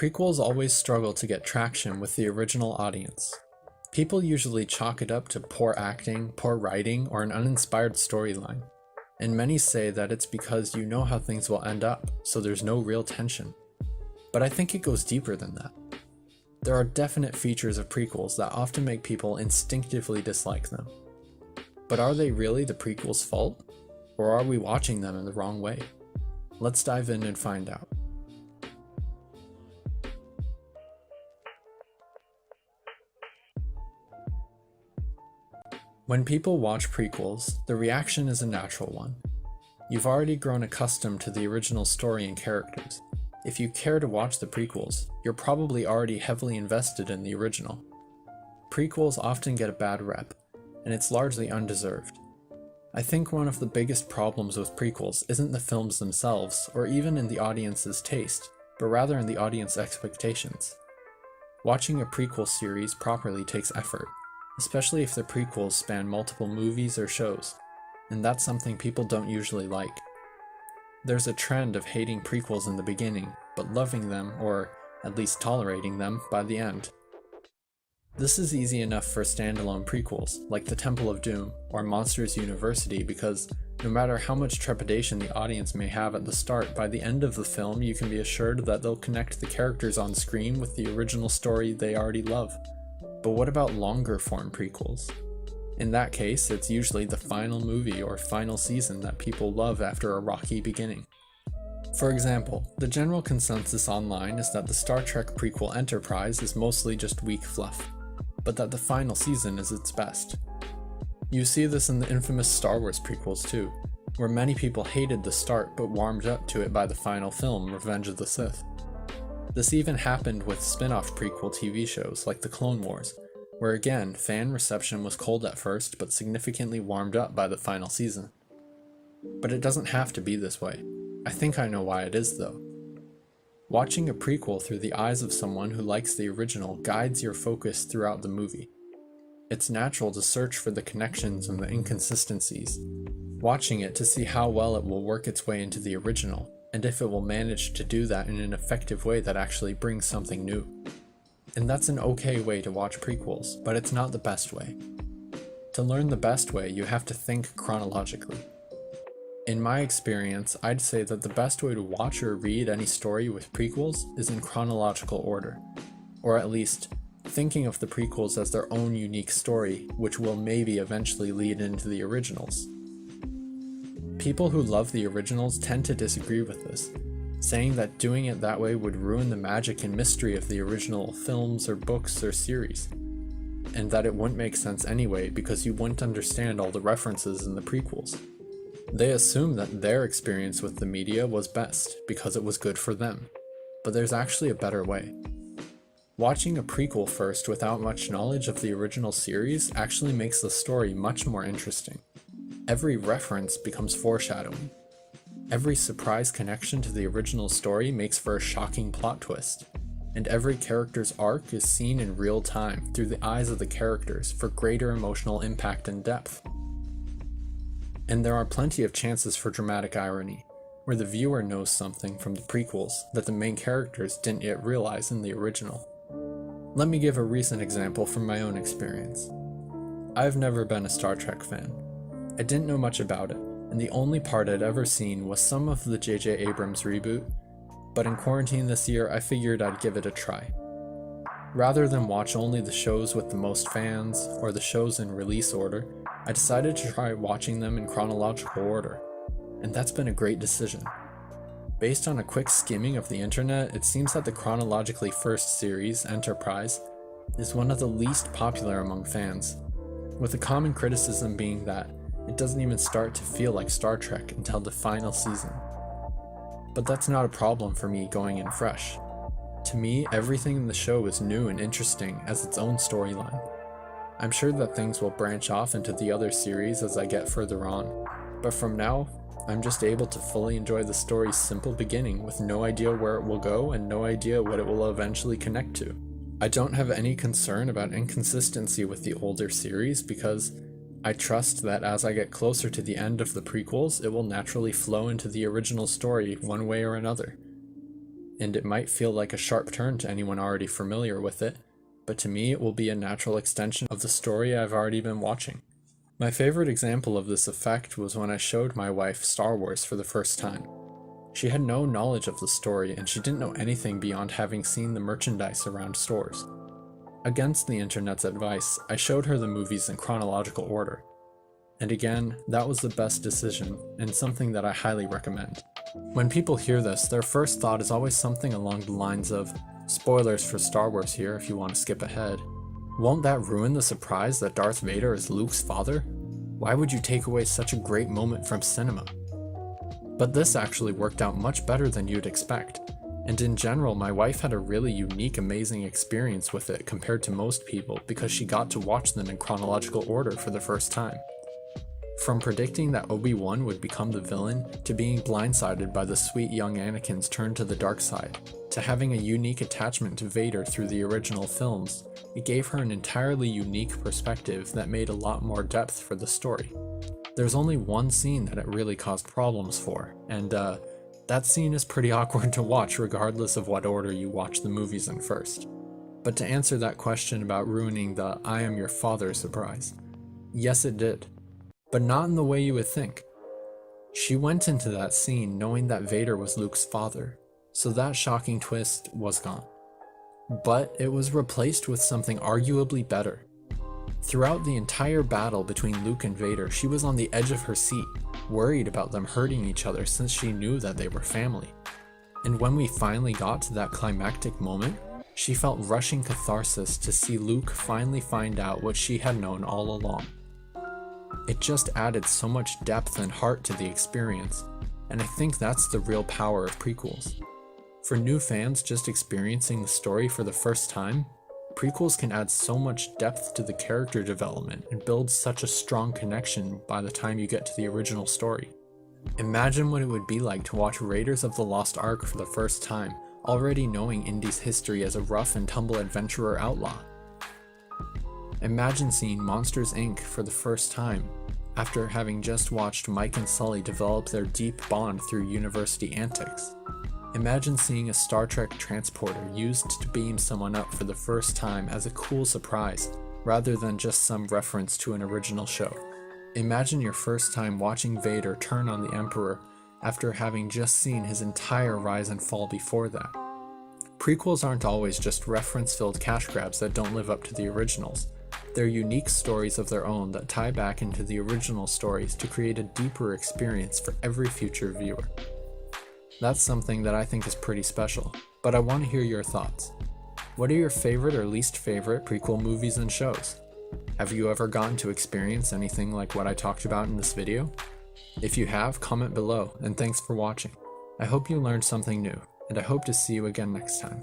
Prequels always struggle to get traction with the original audience. People usually chalk it up to poor acting, poor writing, or an uninspired storyline, and many say that it's because you know how things will end up, so there's no real tension. But I think it goes deeper than that. There are definite features of prequels that often make people instinctively dislike them. But are they really the prequels' fault? Or are we watching them in the wrong way? Let's dive in and find out. When people watch prequels, the reaction is a natural one. You've already grown accustomed to the original story and characters. If you care to watch the prequels, you're probably already heavily invested in the original. Prequels often get a bad rep, and it's largely undeserved. I think one of the biggest problems with prequels isn't the films themselves, or even in the audience's taste, but rather in the audience expectations. Watching a prequel series properly takes effort, especially if the prequels span multiple movies or shows, and that's something people don't usually like. There's a trend of hating prequels in the beginning, but loving them, or at least tolerating them, by the end. This is easy enough for standalone prequels, like The Temple of Doom or Monsters University, because no matter how much trepidation the audience may have at the start, by the end of the film you can be assured that they'll connect the characters on screen with the original story they already love. But what about longer form prequels? In that case, it's usually the final movie or final season that people love after a rocky beginning. For example, the general consensus online is that the Star Trek prequel Enterprise is mostly just weak fluff, but that the final season is its best. You see this in the infamous Star Wars prequels too, where many people hated the start but warmed up to it by the final film, Revenge of the Sith. This even happened with spin-off prequel TV shows like The Clone Wars, where again, fan reception was cold at first but significantly warmed up by the final season. But it doesn't have to be this way. I think I know why it is though. Watching a prequel through the eyes of someone who likes the original guides your focus throughout the movie. It's natural to search for the connections and the inconsistencies, watching it to see how well it will work its way into the original, and if it will manage to do that in an effective way that actually brings something new. And that's an okay way to watch prequels, but it's not the best way. To learn the best way, you have to think chronologically. In my experience, I'd say that the best way to watch or read any story with prequels is in chronological order, or at least thinking of the prequels as their own unique story, which will maybe eventually lead into the originals. People who love the originals tend to disagree with this, saying that doing it that way would ruin the magic and mystery of the original films or books or series, and that it wouldn't make sense anyway because you wouldn't understand all the references in the prequels. They assume that their experience with the media was best because it was good for them, but there's actually a better way. Watching a prequel first without much knowledge of the original series actually makes the story much more interesting. Every reference becomes foreshadowing. Every surprise connection to the original story makes for a shocking plot twist, and every character's arc is seen in real time through the eyes of the characters for greater emotional impact and depth. And there are plenty of chances for dramatic irony, where the viewer knows something from the prequels that the main characters didn't yet realize in the original. Let me give a recent example from my own experience. I've never been a Star Trek fan. I didn't know much about it, and the only part I'd ever seen was some of the J.J. Abrams reboot, but in quarantine this year I figured I'd give it a try. Rather than watch only the shows with the most fans, or the shows in release order, I decided to try watching them in chronological order, and that's been a great decision. Based on a quick skimming of the internet, it seems that the chronologically first series, Enterprise, is one of the least popular among fans, with a common criticism being that it doesn't even start to feel like Star Trek until the final season. But that's not a problem for me going in fresh. To me, everything in the show is new and interesting as its own storyline. I'm sure that things will branch off into the other series as I get further on, but from now, I'm just able to fully enjoy the story's simple beginning with no idea where it will go and no idea what it will eventually connect to. I don't have any concern about inconsistency with the older series because I trust that as I get closer to the end of the prequels, it will naturally flow into the original story one way or another. and it might feel like a sharp turn to anyone already familiar with it, but to me it will be a natural extension of the story I've already been watching. My favorite example of this effect was when I showed my wife Star Wars for the first time. She had no knowledge of the story, and she didn't know anything beyond having seen the merchandise around stores. Against the internet's advice, I showed her the movies in chronological order. And again, that was the best decision, and something that I highly recommend. When people hear this, their first thought is always something along the lines of, spoilers for Star Wars here if you want to skip ahead. Won't that ruin the surprise that Darth Vader is Luke's father? Why would you take away such a great moment from cinema? But this actually worked out much better than you'd expect. And in general, my wife had a really unique, amazing experience with it compared to most people because she got to watch them in chronological order for the first time. From predicting that Obi-Wan would become the villain, to being blindsided by the sweet young Anakin's turn to the dark side, to having a unique attachment to Vader through the original films, it gave her an entirely unique perspective that made a lot more depth for the story. There's only one scene that it really caused problems for, and that scene is pretty awkward to watch regardless of what order you watch the movies in first. But to answer that question about ruining the "I am your father" surprise, yes it did. But not in the way you would think. She went into that scene knowing that Vader was Luke's father, so that shocking twist was gone. But it was replaced with something arguably better. Throughout the entire battle between Luke and Vader, she was on the edge of her seat, worried about them hurting each other since she knew that they were family. And when we finally got to that climactic moment, she felt rushing catharsis to see Luke finally find out what she had known all along. It just added so much depth and heart to the experience, and I think that's the real power of prequels. For new fans just experiencing the story for the first time, prequels can add so much depth to the character development and build such a strong connection by the time you get to the original story. Imagine what it would be like to watch Raiders of the Lost Ark for the first time, already knowing Indy's history as a rough and tumble adventurer outlaw. Imagine seeing Monsters, Inc. for the first time, after having just watched Mike and Sully develop their deep bond through university antics. Imagine seeing a Star Trek transporter used to beam someone up for the first time as a cool surprise, rather than just some reference to an original show. Imagine your first time watching Vader turn on the Emperor after having just seen his entire rise and fall before that. Prequels aren't always just reference-filled cash grabs that don't live up to the originals. They're unique stories of their own that tie back into the original stories to create a deeper experience for every future viewer. That's something that I think is pretty special, but I want to hear your thoughts. What are your favorite or least favorite prequel movies and shows? Have you ever gotten to experience anything like what I talked about in this video? If you have, comment below, and thanks for watching. I hope you learned something new, and I hope to see you again next time.